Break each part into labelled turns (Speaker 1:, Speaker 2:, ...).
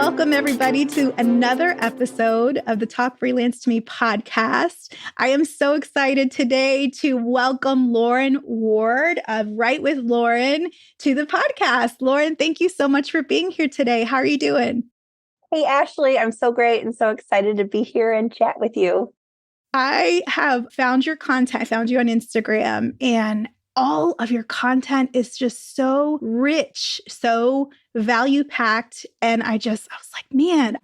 Speaker 1: Welcome, everybody, to another episode of the Talk Freelance to Me podcast. I am so excited today to welcome Lauren Ward of Write with Lauren to the podcast. Lauren, thank you so much for being here today. How are you doing?
Speaker 2: Hey, Ashley, I'm so great and so excited to be here and chat with you.
Speaker 1: I have found your content. I found you on Instagram, and all of your content is just so rich, so value packed. And I was like, man,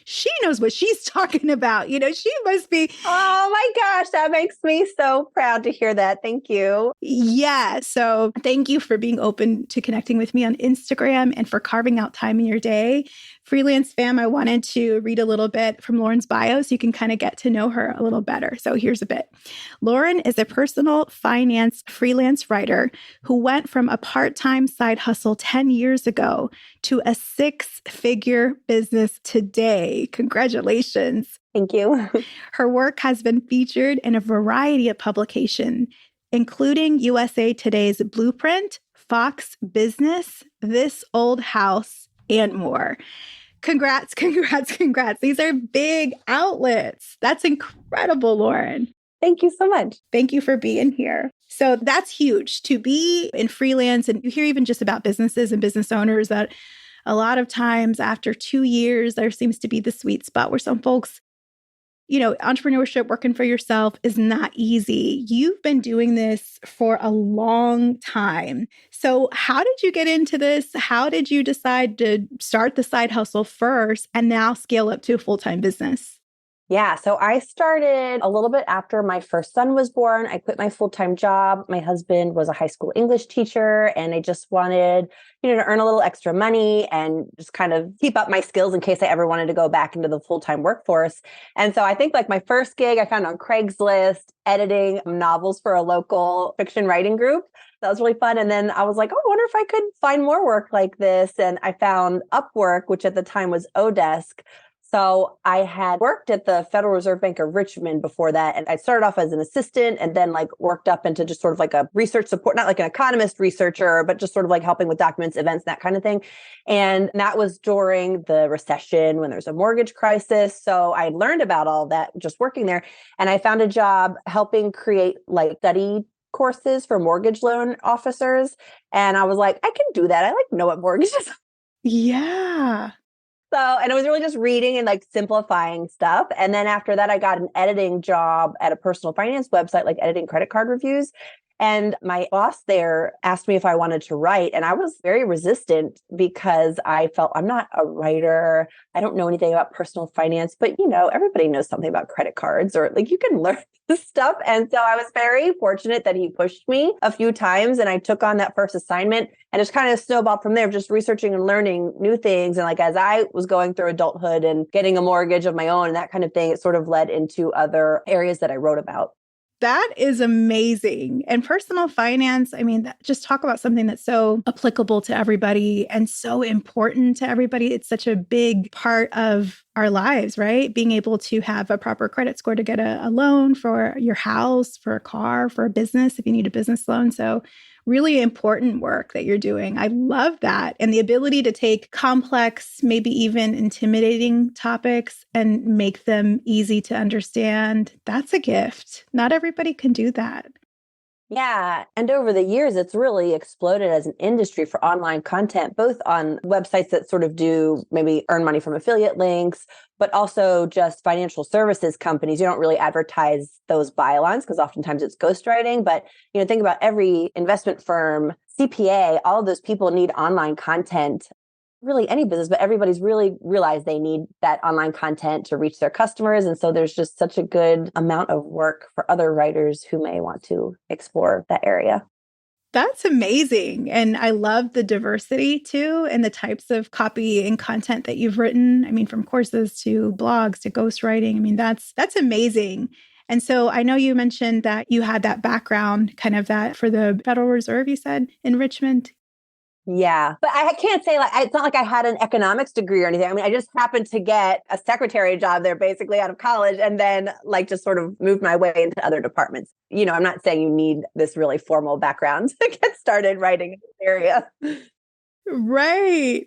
Speaker 1: she knows what she's talking about. She must be.
Speaker 2: Oh my gosh, that makes me so proud to hear that. Thank you.
Speaker 1: Yeah. So thank you for being open to connecting with me on Instagram and for carving out time in your day. Freelance fam, I wanted to read a little bit from Lauren's bio so you can kind of get to know her a little better. So here's a bit. Lauren is a personal finance freelance writer who went from a part-time side hustle 10 years ago to a six-figure business today. Congratulations.
Speaker 2: Thank you.
Speaker 1: Her work has been featured in a variety of publications, including USA Today's Blueprint, Fox Business, This Old House, and more. Congrats, congrats, congrats. These are big outlets. That's incredible, Lauren.
Speaker 2: Thank you so much.
Speaker 1: Thank you for being here. So that's huge to be in freelance. And you hear even just about businesses and business owners that a lot of times after 2 years, there seems to be the sweet spot where some folks, entrepreneurship, working for yourself is not easy. You've been doing this for a long time. So how did you get into this? How did you decide to start the side hustle first and now scale up to a full-time business?
Speaker 2: Yeah, so I started a little bit after my first son was born. I quit my full-time job. My husband was a high school English teacher, and I just wanted, to earn a little extra money and just kind of keep up my skills in case I ever wanted to go back into the full-time workforce. And so I think my first gig I found on Craigslist, editing novels for a local fiction writing group. That was really fun. And then I was like, I wonder if I could find more work like this. And I found Upwork, which at the time was Odesk. So I had worked at the Federal Reserve Bank of Richmond before that. And I started off as an assistant and then worked up into just sort of a research support, not like an economist researcher, but just sort of helping with documents, events, that kind of thing. And that was during the recession when there's a mortgage crisis. So I learned about all that just working there. And I found a job helping create study courses for mortgage loan officers. And I was like, I can do that. I know what mortgages.
Speaker 1: Yeah.
Speaker 2: And it was really just reading and simplifying stuff. And then after that, I got an editing job at a personal finance website, editing credit card reviews. And my boss there asked me if I wanted to write. And I was very resistant because I felt I'm not a writer. I don't know anything about personal finance, but everybody knows something about credit cards or you can learn this stuff. And so I was very fortunate that he pushed me a few times and I took on that first assignment and just kind of snowballed from there, just researching and learning new things. And as I was going through adulthood and getting a mortgage of my own and that kind of thing, it sort of led into other areas that I wrote about.
Speaker 1: That is amazing. And personal finance, just talk about something that's so applicable to everybody and so important to everybody. It's such a big part of our lives, right? Being able to have a proper credit score to get a loan for your house, for a car, for a business, if you need a business loan. So really important work that you're doing. I love that. And the ability to take complex, maybe even intimidating topics and make them easy to understand. That's a gift. Not everybody can do that.
Speaker 2: Yeah. And over the years, it's really exploded as an industry for online content, both on websites that sort of do maybe earn money from affiliate links, but also just financial services companies. You don't really advertise those bylines because oftentimes it's ghostwriting. But, think about every investment firm, CPA, all of those people need online content. Really any business, but everybody's really realized they need that online content to reach their customers. And so there's just such a good amount of work for other writers who may want to explore that area.
Speaker 1: That's amazing. And I love the diversity too, and the types of copy and content that you've written. From courses to blogs to ghostwriting. That's amazing. And so I know you mentioned that you had that background, kind of that for the Federal Reserve, you said, in Richmond.
Speaker 2: Yeah. But I can't say it's not like I had an economics degree or anything. I just happened to get a secretary job there basically out of college and then just sort of moved my way into other departments. I'm not saying you need this really formal background to get started writing in this area.
Speaker 1: Right.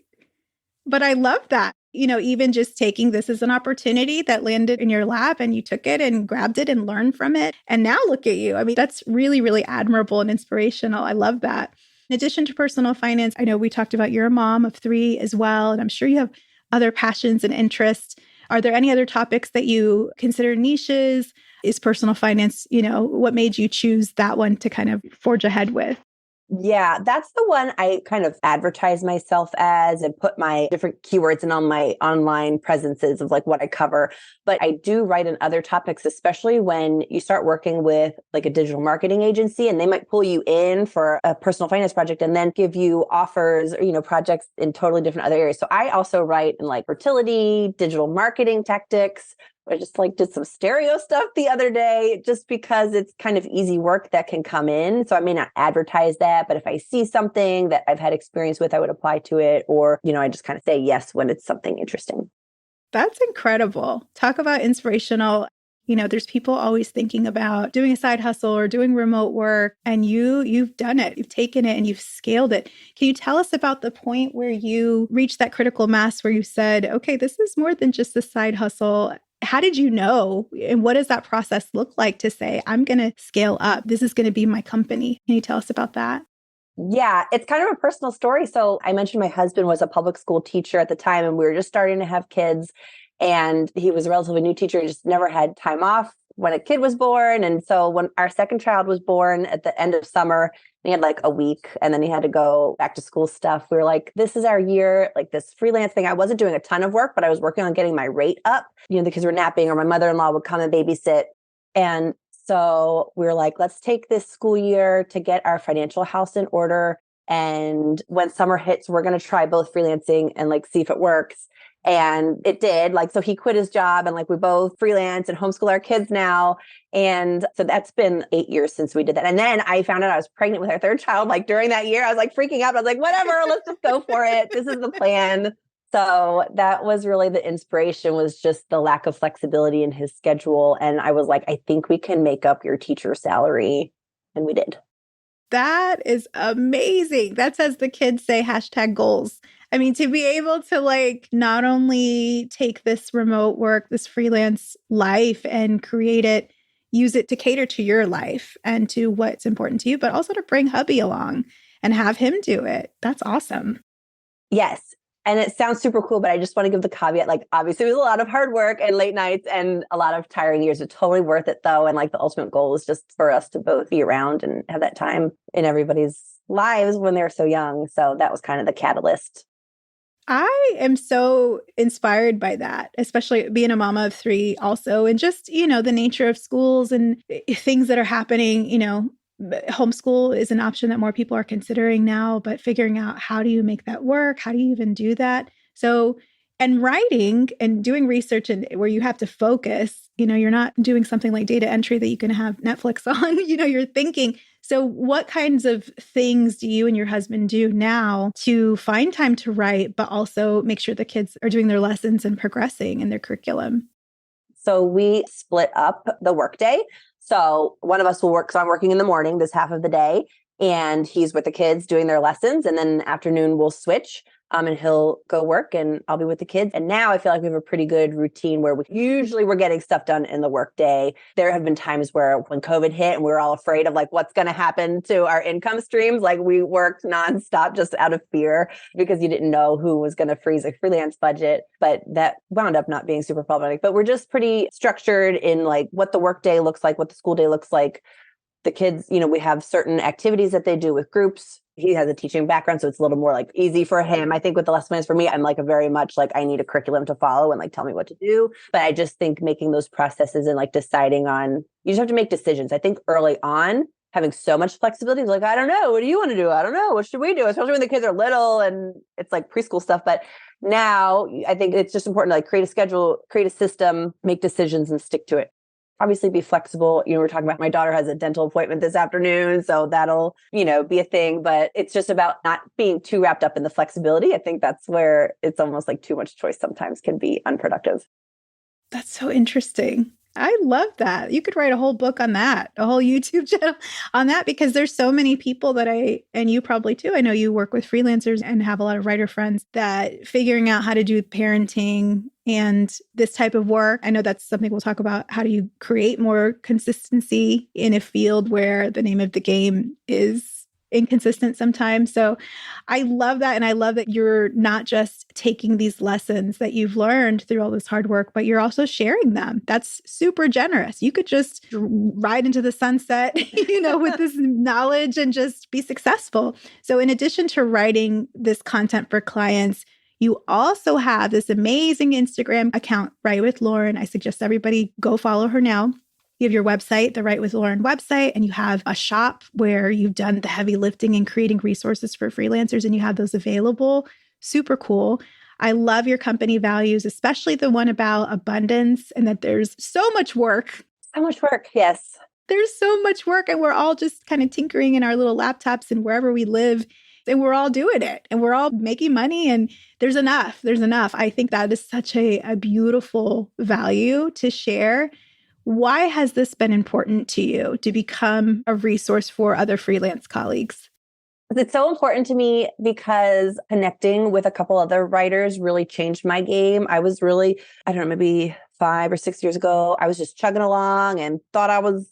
Speaker 1: But I love that. even just taking this as an opportunity that landed in your lap and you took it and grabbed it and learned from it. And now look at you. I mean, that's really, really admirable and inspirational. I love that. In addition to personal finance, I know we talked about you're a mom of 3 as well, and I'm sure you have other passions and interests. Are there any other topics that you consider niches? Is personal finance, what made you choose that one to kind of forge ahead with?
Speaker 2: Yeah, that's the one I kind of advertise myself as and put my different keywords in on my online presences of like what I cover. But I do write in other topics, especially when you start working with like a digital marketing agency and they might pull you in for a personal finance project and then give you offers or, projects in totally different other areas. So I also write in like fertility, digital marketing tactics. I just did some stereo stuff the other day just because it's kind of easy work that can come in. So I may not advertise that, but if I see something that I've had experience with, I would apply to it. Or, I just kind of say yes when it's something interesting.
Speaker 1: That's incredible. Talk about inspirational. There's people always thinking about doing a side hustle or doing remote work, and you've done it. You've taken it and you've scaled it. Can you tell us about the point where you reached that critical mass where you said, okay, this is more than just a side hustle? How did you know? And what does that process look like to say, I'm going to scale up? This is going to be my company. Can you tell us about that?
Speaker 2: Yeah, it's kind of a personal story. So I mentioned my husband was a public school teacher at the time, and we were just starting to have kids. And he was a relatively new teacher. He just never had time off when a kid was born. And so when our second child was born at the end of summer, he had like a week and then he had to go back to school stuff. We were like, this is our year, like this freelance thing. I wasn't doing a ton of work, but I was working on getting my rate up. The kids were napping or my mother-in-law would come and babysit. And so we were like, let's take this school year to get our financial house in order. And when summer hits, we're going to try both freelancing and see if it works. And it did. So he quit his job and we both freelance and homeschool our kids now. And so that's been 8 years since we did that. And then I found out I was pregnant with our third child. During that year, I was freaking out. I was like, whatever, let's just go for it. This is the plan. So that was really the inspiration, was just the lack of flexibility in his schedule. And I was like, I think we can make up your teacher salary. And we did.
Speaker 1: That is amazing. That's, as the kids say, #goals. I mean, to be able to not only take this remote work, this freelance life and create it, use it to cater to your life and to what's important to you, but also to bring hubby along and have him do it. That's awesome.
Speaker 2: Yes. And it sounds super cool, but I just want to give the caveat, obviously it was a lot of hard work and late nights and a lot of tiring years. It's totally worth it though. And the ultimate goal is just for us to both be around and have that time in everybody's lives when they're so young. So that was kind of the catalyst.
Speaker 1: I am so inspired by that, especially being a mama of 3 also. And just, the nature of schools and things that are happening, homeschool is an option that more people are considering now, but figuring out how do you make that work? How do you even do that? So, and writing and doing research and where you have to focus, you're not doing something like data entry that you can have Netflix on, you're thinking. So what kinds of things do you and your husband do now to find time to write, but also make sure the kids are doing their lessons and progressing in their curriculum?
Speaker 2: So we split up the workday. So one of us will work. So I'm working in the morning, this half of the day, and he's with the kids doing their lessons. And then afternoon we'll switch. And he'll go work and I'll be with the kids. And now I feel like we have a pretty good routine where we're getting stuff done in the workday. There have been times where when COVID hit and we were all afraid of what's going to happen to our income streams, we worked nonstop just out of fear because you didn't know who was going to freeze a freelance budget. But that wound up not being super problematic. But we're just pretty structured in what the workday looks like, what the school day looks like. The kids, we have certain activities that they do with groups. He has a teaching background, so it's a little more easy for him. I think with the lesson plans for me, I'm a very much I need a curriculum to follow and tell me what to do. But I just think making those processes and deciding on, you just have to make decisions. I think early on, having so much flexibility, I don't know, what do you want to do? I don't know, what should we do? Especially when the kids are little and it's preschool stuff. But now I think it's just important to create a schedule, create a system, make decisions and stick to it. Obviously be flexible. We're talking about my daughter has a dental appointment this afternoon, so that'll, be a thing, but it's just about not being too wrapped up in the flexibility. I think that's where it's almost too much choice sometimes can be unproductive.
Speaker 1: That's so interesting. I love that. You could write a whole book on that, a whole YouTube channel on that, because there's so many people that and you probably too, I know you work with freelancers and have a lot of writer friends that figuring out how to do parenting and this type of work. I know that's something we'll talk about. How do you create more consistency in a field where the name of the game is inconsistent sometimes? So I love that. And I love that you're not just taking these lessons that you've learned through all this hard work, but you're also sharing them. That's super generous. You could just ride into the sunset, with this knowledge and just be successful. So in addition to writing this content for clients, you also have this amazing Instagram account, Write with Lauren. I suggest everybody go follow her now. You have your website, the Write with Lauren website, and you have a shop where you've done the heavy lifting and creating resources for freelancers, and you have those available. Super cool. I love your company values, especially the one about abundance and that there's so much work.
Speaker 2: So much work. Yes.
Speaker 1: There's so much work, and we're all just kind of tinkering in our little laptops and wherever we live, and we're all doing it, and we're all making money, and there's enough. There's enough. I think that is such a beautiful value to share. Why has this been important to you to become a resource for other freelance colleagues?
Speaker 2: It's so important to me because connecting with a couple other writers really changed my game. I was really, I don't know, maybe 5 or 6 years ago, I was just chugging along and thought I was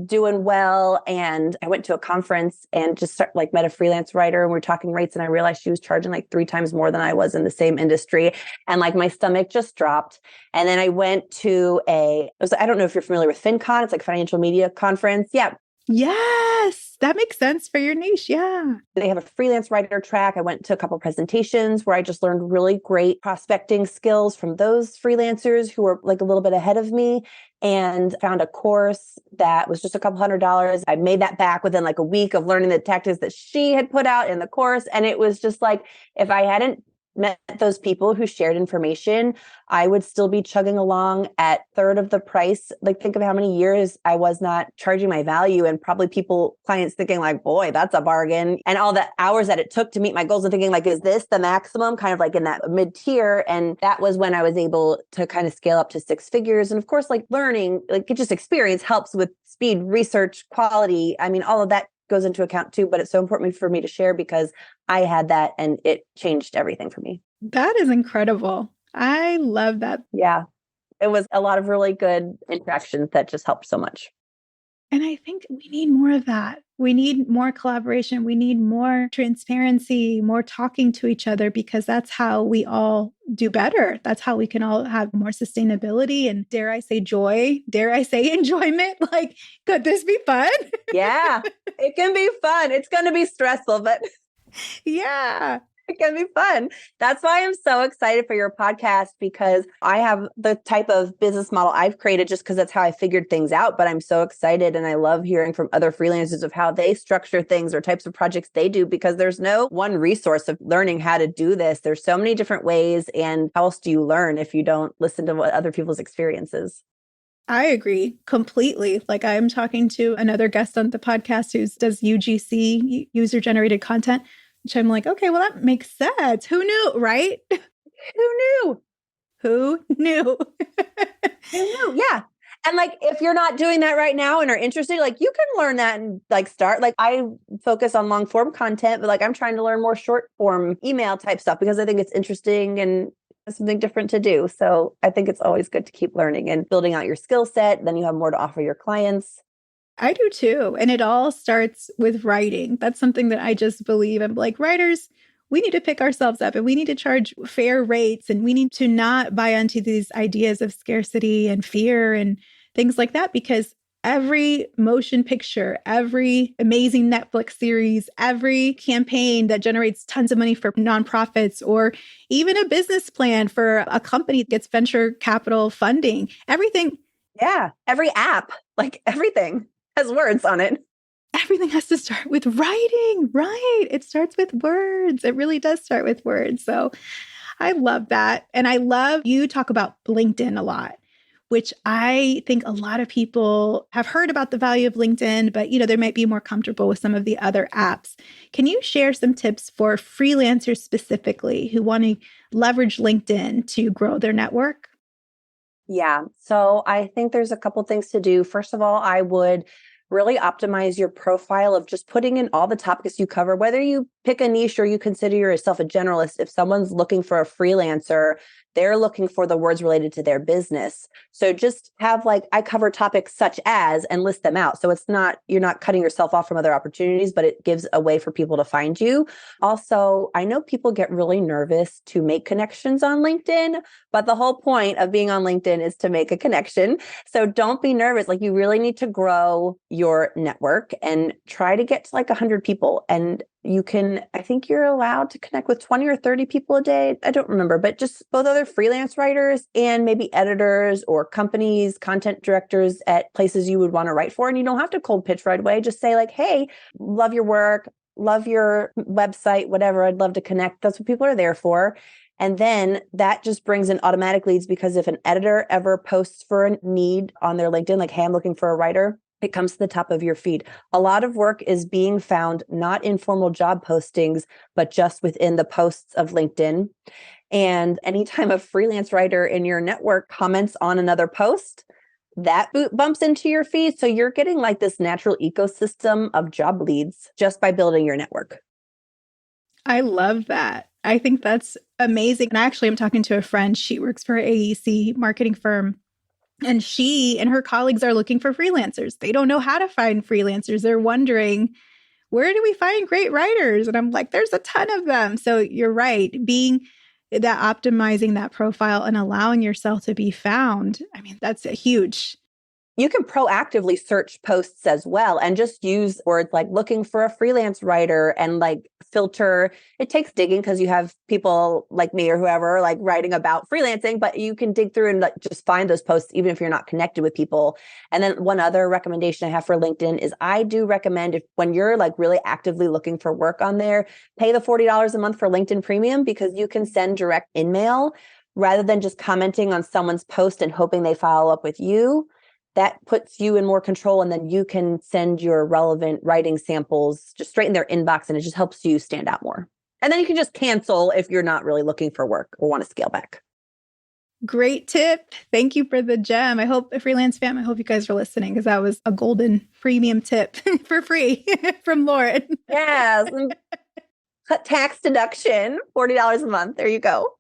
Speaker 2: doing well. And I went to a conference and just met a freelance writer, and we were talking rates, and I realized she was charging 3 times more than I was in the same industry. And my stomach just dropped. And then I went to I don't know if you're familiar with FinCon. It's financial media conference. Yeah.
Speaker 1: Yes, that makes sense for your niche. Yeah.
Speaker 2: They have a freelance writer track. I went to a couple of presentations where I just learned really great prospecting skills from those freelancers who were a little bit ahead of me, and found a course that was just a couple $100s. I made that back within a week of learning the tactics that she had put out in the course. And it was just if I hadn't met those people who shared information, I would still be chugging along at third of the price. Think of how many years I was not charging my value, and probably clients thinking boy, that's a bargain. And all the hours that it took to meet my goals and thinking is this the maximum, kind of in that mid tier. And that was when I was able to kind of scale up to 6 figures. And of course, learning, just experience helps with speed, research, quality. I mean, all of that goes into account too, but it's so important for me to share because I had that and it changed everything for me.
Speaker 1: That is incredible. I love that.
Speaker 2: Yeah. It was a lot of really good interactions that just helped so much.
Speaker 1: And I think we need more of that. We need more collaboration. We need more transparency, more talking to each other, because that's how we all do better. That's how we can all have more sustainability and, dare I say, joy, dare I say, enjoyment. Could this be fun?
Speaker 2: Yeah, it can be fun. It's going to be stressful, but
Speaker 1: yeah.
Speaker 2: It can be fun. That's why I'm so excited for your podcast, because I have the type of business model I've created just because that's how I figured things out. But I'm so excited, and I love hearing from other freelancers of how they structure things or types of projects they do, because there's no one resource of learning how to do this. There's so many different ways. And how else do you learn if you don't listen to what other people's experiences?
Speaker 1: I agree completely. I'm talking to another guest on the podcast who does UGC, user generated content. Which I'm okay, well, that makes sense. Who knew, right?
Speaker 2: Who knew?
Speaker 1: Who knew?
Speaker 2: Who knew? Yeah. And if you're not doing that right now and are interested, you can learn that and start. I focus on long form content, but I'm trying to learn more short form email type stuff because I think it's interesting and something different to do. So I think it's always good to keep learning and building out your skill set. Then you have more to offer your clients.
Speaker 1: I do too. And it all starts with writing. That's something that I just believe. I'm writers, we need to pick ourselves up, and we need to charge fair rates, and we need to not buy into these ideas of scarcity and fear and things like that, because every motion picture, every amazing Netflix series, every campaign that generates tons of money for nonprofits, or even a business plan for a company that gets venture capital funding, everything.
Speaker 2: Yeah. Every app, everything has words on it.
Speaker 1: Everything has to start with writing, right? It starts with words. It really does start with words. So I love that. And I love you talk about LinkedIn a lot, which I think a lot of people have heard about the value of LinkedIn, but they might be more comfortable with some of the other apps. Can you share some tips for freelancers specifically who want to leverage LinkedIn to grow their network?
Speaker 2: Yeah. So I think there's a couple things to do. First of all, I would really optimize your profile of just putting in all the topics you cover, whether you pick a niche or you consider yourself a generalist. If someone's looking for a freelancer, they're looking for the words related to their business. So just have like, I cover topics such as, and list them out. So it's not, you're not cutting yourself off from other opportunities, but it gives a way for people to find you. Also, I know people get really nervous to make connections on LinkedIn, but the whole point of being on LinkedIn is to make a connection. So don't be nervous. Like, you really need to grow your network and try to get to like 100 people. And you can, I think you're allowed to connect with 20 or 30 people a day. I don't remember, but just both other freelance writers and maybe editors or companies, content directors at places you would want to write for. And you don't have to cold pitch right away. Just say like, hey, love your work, love your website, whatever. I'd love to connect. That's what people are there for. And then that just brings in automatic leads, because if an editor ever posts for a need on their LinkedIn, like, hey, I'm looking for a writer, it comes to the top of your feed. A lot of work is being found not in formal job postings, but just within the posts of LinkedIn. And anytime a freelance writer in your network comments on another post, that bumps into your feed. So you're getting like this natural ecosystem of job leads just by building your network.
Speaker 1: I love that. I think that's amazing. And actually, I'm talking to a friend. She works for an AEC marketing firm. And she and her colleagues are looking for freelancers. They don't know how to find freelancers. They're wondering, where do we find great writers? And I'm like, there's a ton of them. So you're right. Being that, optimizing that profile and allowing yourself to be found. I mean, that's a huge.
Speaker 2: You can proactively search posts as well and just use words like looking for a freelance writer and like filter. It takes digging because you have people like me or whoever like writing about freelancing, but you can dig through and like just find those posts even if you're not connected with people. And then one other recommendation I have for LinkedIn is I do recommend, if when you're like really actively looking for work on there, pay the $40 a month for LinkedIn Premium, because you can send direct in-mail rather than just commenting on someone's post and hoping they follow up with you. That puts you in more control, and then you can send your relevant writing samples just straight in their inbox, and it just helps you stand out more. And then you can just cancel if you're not really looking for work or want to scale back.
Speaker 1: Great tip. Thank you for the gem. I hope, Freelance fam, I hope you guys are listening, because that was a golden premium tip for free from Lauren.
Speaker 2: Yes. Tax deduction, $40 a month. There you go.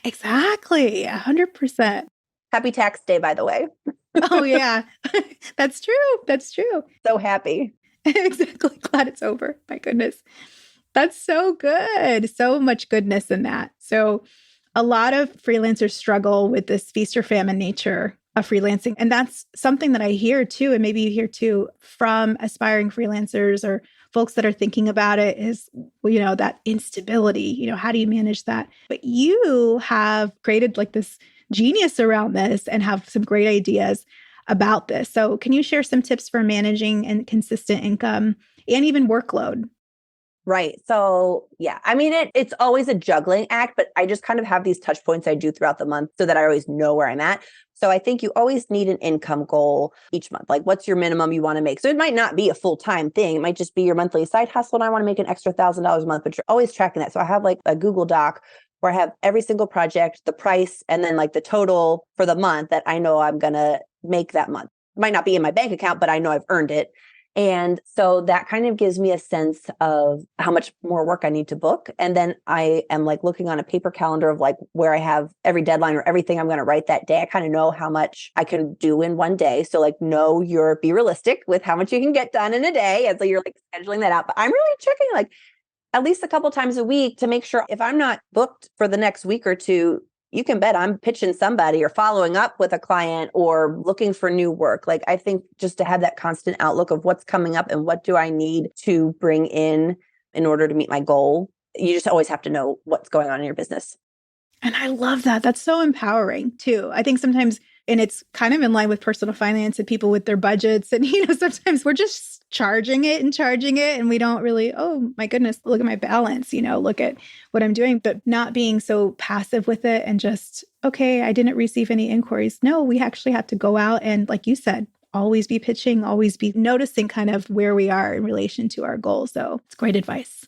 Speaker 1: Exactly. 100%.
Speaker 2: Happy tax day, by the way.
Speaker 1: Oh, yeah. That's true. That's true.
Speaker 2: So happy.
Speaker 1: Exactly. Glad it's over. My goodness. That's so good. So much goodness in that. So a lot of freelancers struggle with this feast or famine nature of freelancing. And that's something that I hear too, and maybe you hear too from aspiring freelancers or folks that are thinking about it, is, that instability, how do you manage that? But you have created like this genius around this and have some great ideas about this. So can you share some tips for managing and consistent income and even workload?
Speaker 2: Right. So yeah, I mean, it's always a juggling act, but I just kind of have these touch points I do throughout the month so that I always know where I'm at. So I think you always need an income goal each month. Like, what's your minimum you want to make? So it might not be a full-time thing. It might just be your monthly side hustle. And I want to make an extra $1,000 a month, but you're always tracking that. So I have like a Google Doc where I have every single project, the price, and then like the total for the month that I know I'm going to make that month. It might not be in my bank account, but I know I've earned it. And so that kind of gives me a sense of how much more work I need to book. And then I am like looking on a paper calendar of like where I have every deadline or everything I'm going to write that day. I kind of know how much I can do in one day. So like, be realistic with how much you can get done in a day. And so you're like scheduling that out. But I'm really checking like at least a couple times a week to make sure if I'm not booked for the next week or two, you can bet I'm pitching somebody or following up with a client or looking for new work. Like, I think just to have that constant outlook of what's coming up and what do I need to bring in order to meet my goal. You just always have to know what's going on in your business.
Speaker 1: And I love that. That's so empowering too. I think sometimes, and it's kind of in line with personal finance and people with their budgets. And, sometimes we're just charging it. And we don't really, oh my goodness, look at my balance, look at what I'm doing, but not being so passive with it and just, okay, I didn't receive any inquiries. No, we actually have to go out and, like you said, always be pitching, always be noticing kind of where we are in relation to our goals. So it's great advice.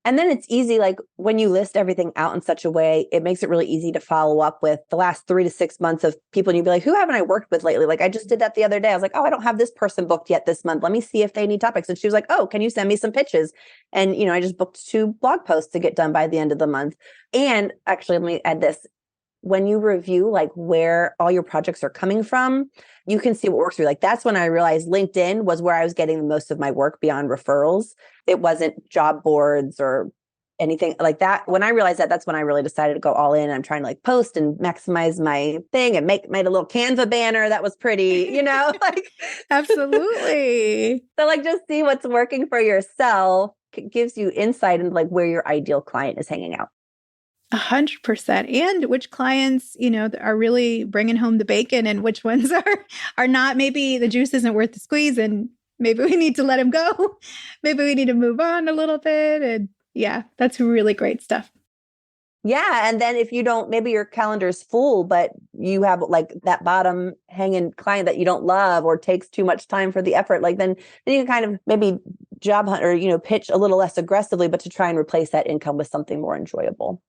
Speaker 2: And then it's easy, like when you list everything out in such a way, it makes it really easy to follow up with the last 3 to 6 months of people. And you'd be like, who haven't I worked with lately? Like I just did that the other day. I was like, oh, I don't have this person booked yet this month. Let me see if they need topics. And she was like, oh, can you send me some pitches? And, I just booked 2 blog posts to get done by the end of the month. And actually, let me add this. When you review like where all your projects are coming from, you can see what works for you. Like that's when I realized LinkedIn was where I was getting the most of my work beyond referrals. It wasn't job boards or anything like that. When I realized that, that's when I really decided to go all in. I'm trying to like post and maximize my thing and made a little Canva banner that was pretty, like
Speaker 1: Absolutely.
Speaker 2: so like just see what's working for yourself. It gives you insight into like where your ideal client is hanging out.
Speaker 1: 100%. And which clients, are really bringing home the bacon and which ones are not. Maybe the juice isn't worth the squeeze and maybe we need to let him go. Maybe we need to move on a little bit. And yeah, that's really great stuff.
Speaker 2: Yeah. And then if you don't, maybe your calendar's full, but you have like that bottom hanging client that you don't love or takes too much time for the effort, like then you can kind of maybe job hunt or, pitch a little less aggressively, but to try and replace that income with something more enjoyable.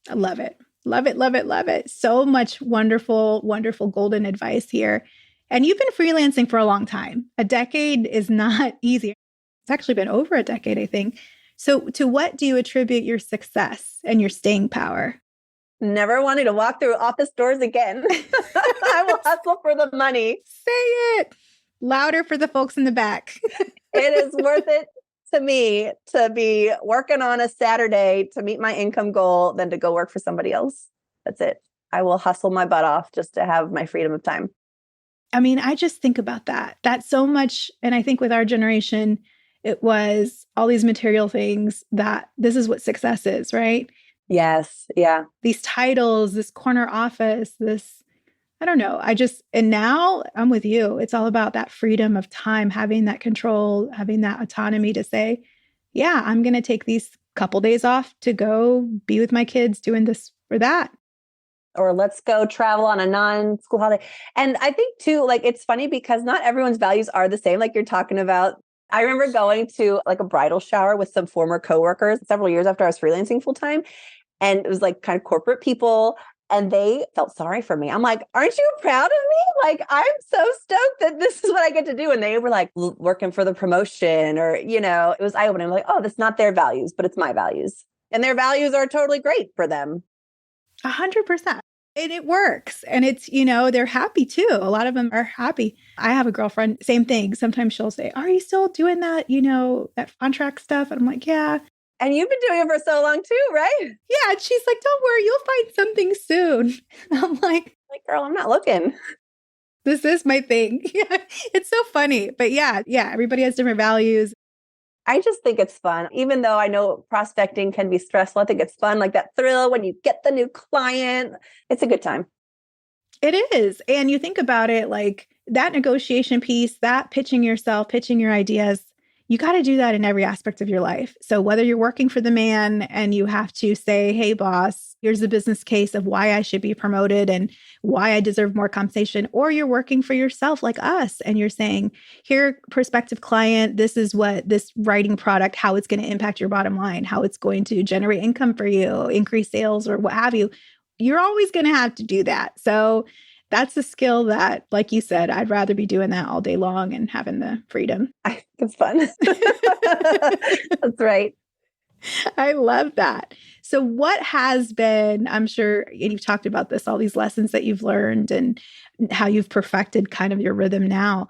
Speaker 1: I love it. Love it. Love it. Love it. So much wonderful, wonderful golden advice here. And you've been freelancing for a long time. A decade is not easy. It's actually been over a decade, I think. So to what do you attribute your success and your staying power?
Speaker 2: Never wanting to walk through office doors again. I will hustle for the money.
Speaker 1: Say it louder for the folks in the back.
Speaker 2: It is worth it to me to be working on a Saturday to meet my income goal than to go work for somebody else. That's it. I will hustle my butt off just to have my freedom of time.
Speaker 1: I mean, I just think about that. That's so much. And I think with our generation, it was all these material things that this is what success is, right?
Speaker 2: Yes. Yeah.
Speaker 1: These titles, this corner office, I don't know. And now I'm with you. It's all about that freedom of time, having that control, having that autonomy to say, yeah, I'm going to take these couple days off to go be with my kids doing this or that.
Speaker 2: Or let's go travel on a non-school holiday. And I think too, like, it's funny because not everyone's values are the same. Like you're talking about, I remember going to like a bridal shower with some former coworkers several years after I was freelancing full time. And it was like kind of corporate people. And they felt sorry for me. I'm like, aren't you proud of me? Like, I'm so stoked that this is what I get to do. And they were like working for the promotion or, it was eye-opening. I'm like, oh, that's not their values, but it's my values. And their values are totally great for them.
Speaker 1: 100%. And it works. And it's, they're happy too. A lot of them are happy. I have a girlfriend, same thing. Sometimes she'll say, are you still doing that, that contract stuff? And I'm like, yeah.
Speaker 2: And you've been doing it for so long too, right?
Speaker 1: Yeah. And she's like, don't worry, you'll find something soon. I'm like,
Speaker 2: girl, I'm not looking.
Speaker 1: This is my thing. Yeah, it's so funny. But yeah, everybody has different values.
Speaker 2: I just think it's fun. Even though I know prospecting can be stressful, I think it's fun. Like that thrill when you get the new client. It's a good time.
Speaker 1: It is. And you think about it like that negotiation piece, that pitching yourself, pitching your ideas, you got to do that in every aspect of your life. So whether you're working for the man and you have to say, hey, boss, here's the business case of why I should be promoted and why I deserve more compensation, or you're working for yourself like us and you're saying, here, prospective client, this is what this writing product, how it's going to impact your bottom line, how it's going to generate income for you, increase sales or what have you. You're always going to have to do that. So that's a skill that, like you said, I'd rather be doing that all day long and having the freedom.
Speaker 2: I think it's fun. That's right.
Speaker 1: I love that. So what has been, I'm sure, and you've talked about this, all these lessons that you've learned and how you've perfected kind of your rhythm now.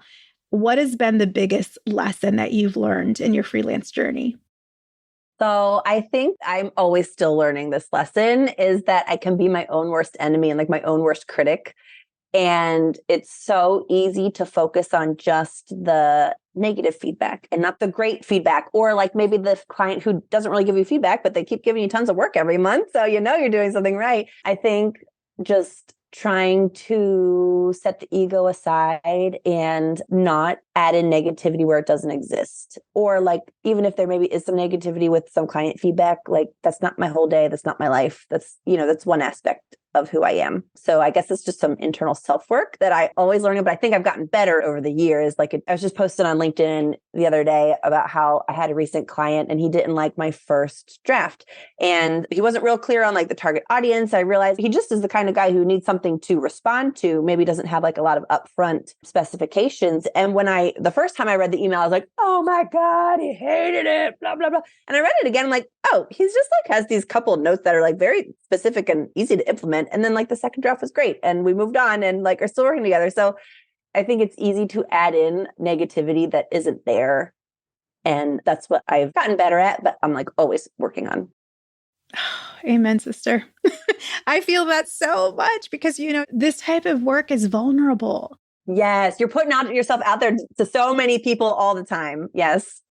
Speaker 1: What has been the biggest lesson that you've learned in your freelance journey?
Speaker 2: So I think I'm always still learning this lesson is that I can be my own worst enemy and like my own worst critic. And it's so easy to focus on just the negative feedback and not the great feedback, or like maybe the client who doesn't really give you feedback, but they keep giving you tons of work every month. So you're doing something right. I think just trying to set the ego aside and not add in negativity where it doesn't exist. Or like, even if there maybe is some negativity with some client feedback, like that's not my whole day. That's not my life. That's one aspect of who I am. So I guess it's just some internal self-work that I always learning, but I think I've gotten better over the years. Like I was just posting on LinkedIn the other day about how I had a recent client and he didn't like my first draft. And he wasn't real clear on like the target audience. I realized he just is the kind of guy who needs something to respond to, maybe doesn't have like a lot of upfront specifications. And the first time I read the email, I was like, oh my God, he hated it, blah, blah, blah. And I read it again, I'm like, oh, he's just like has these couple of notes that are like very specific and easy to implement. And then like the second draft was great. And we moved on and like are still working together. So I think it's easy to add in negativity that isn't there. And that's what I've gotten better at, but I'm like always working on.
Speaker 1: Amen, sister. I feel that so much because, this type of work is vulnerable.
Speaker 2: Yes. You're putting yourself out there to so many people all the time. Yes.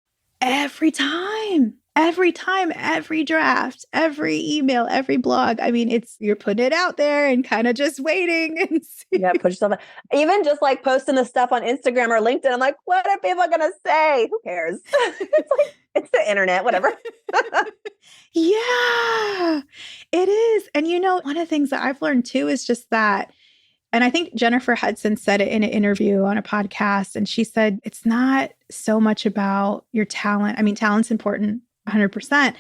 Speaker 1: Every time, every draft, every email, every blog. I mean, you're putting it out there and kind of just waiting and see.
Speaker 2: Yeah, put yourself out. Even just like posting the stuff on Instagram or LinkedIn. I'm like, what are people going to say? Who cares? It's the internet, whatever.
Speaker 1: Yeah, it is. And one of the things that I've learned too is just that, and I think Jennifer Hudson said it in an interview on a podcast, and she said, it's not so much about your talent. I mean, talent's important 100%,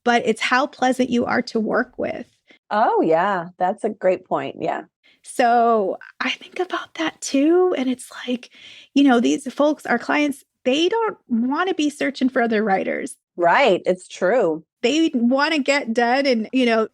Speaker 1: but it's how pleasant you are to work with.
Speaker 2: Oh, yeah. That's a great point. Yeah.
Speaker 1: So I think about that too. And it's like, these folks, our clients, they don't want to be searching for other writers.
Speaker 2: Right. It's true.
Speaker 1: They want to get done and,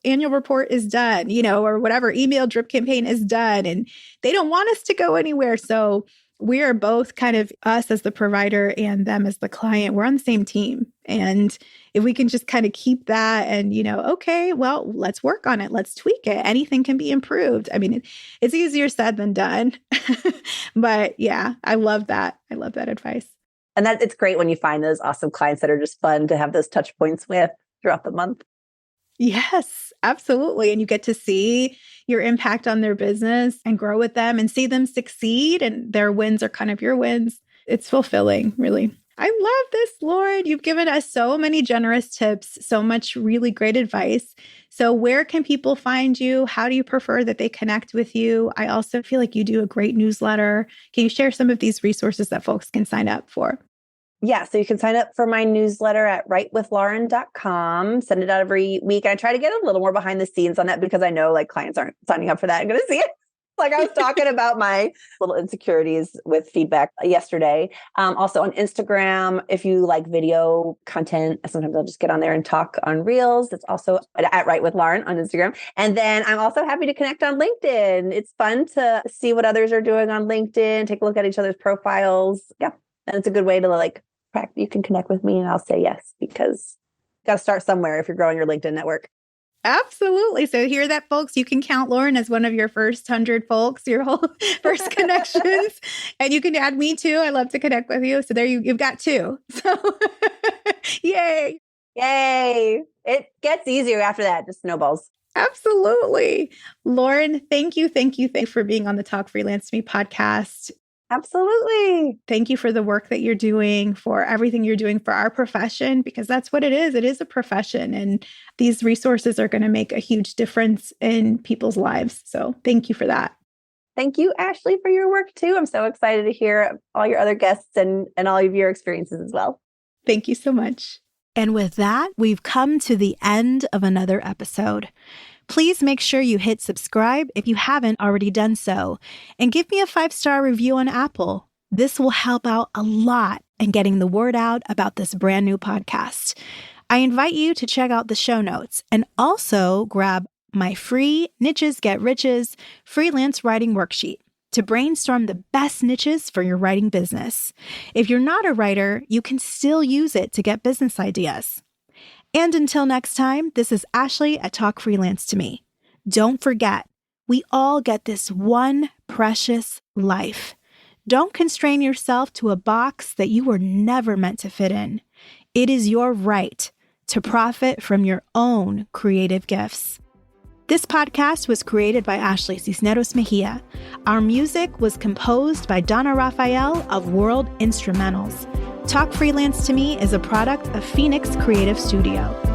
Speaker 1: annual report is done, or whatever email drip campaign is done. And they don't want us to go anywhere. So we are both kind of us as the provider and them as the client. We're on the same team. And if we can just kind of keep that and, okay, well, let's work on it. Let's tweak it. Anything can be improved. I mean, it's easier said than done. But yeah, I love that. I love that advice.
Speaker 2: And it's great when you find those awesome clients that are just fun to have those touch points with throughout the month.
Speaker 1: Yes, absolutely. And you get to see your impact on their business and grow with them and see them succeed. And their wins are kind of your wins. It's fulfilling, really. I love this, Lauren. You've given us so many generous tips, so much really great advice. So where can people find you? How do you prefer that they connect with you? I also feel like you do a great newsletter. Can you share some of these resources that folks can sign up for?
Speaker 2: Yeah, so you can sign up for my newsletter at writewithlauren.com. Send it out every week. And I try to get a little more behind the scenes on that because I know like clients aren't signing up for that. I'm going to see it. Like I was talking about my little insecurities with feedback yesterday. Also on Instagram, if you like video content, sometimes I'll just get on there and talk on Reels. It's also at Write with Lauren on Instagram. And then I'm also happy to connect on LinkedIn. It's fun to see what others are doing on LinkedIn, take a look at each other's profiles. Yeah. And it's a good way to you can connect with me and I'll say yes, because you got to start somewhere if you're growing your LinkedIn network.
Speaker 1: Absolutely. So hear that, folks. You can count Lauren as one of your first 100 folks, your whole first connections. And you can add me too. I love to connect with you. So there you've got two. So yay.
Speaker 2: Yay. It gets easier after that. Just snowballs.
Speaker 1: Absolutely. Lauren, thank you. Thank you for being on the Talk Freelance to Me podcast.
Speaker 2: Absolutely.
Speaker 1: Thank you for the work that you're doing, for everything you're doing for our profession, because that's what it is. It is a profession, and these resources are going to make a huge difference in people's lives. So thank you for that.
Speaker 2: Thank you, Ashley, for your work too. I'm so excited to hear all your other guests and all of your experiences as well.
Speaker 1: Thank you so much. And with that, we've come to the end of another episode. Please make sure you hit subscribe if you haven't already done so, and give me a 5-star review on Apple. This will help out a lot in getting the word out about this brand new podcast. I invite you to check out the show notes and also grab my free Niches Get Riches freelance writing worksheet to brainstorm the best niches for your writing business. If you're not a writer, you can still use it to get business ideas. And until next time, this is Ashley at Talk Freelance to Me. Don't forget, we all get this one precious life. Don't constrain yourself to a box that you were never meant to fit in. It is your right to profit from your own creative gifts. This podcast was created by Ashley Cisneros Mejia. Our music was composed by Donna Rafael of World Instrumentals. Talk Freelance to Me is a product of Phoenix Creative Studio.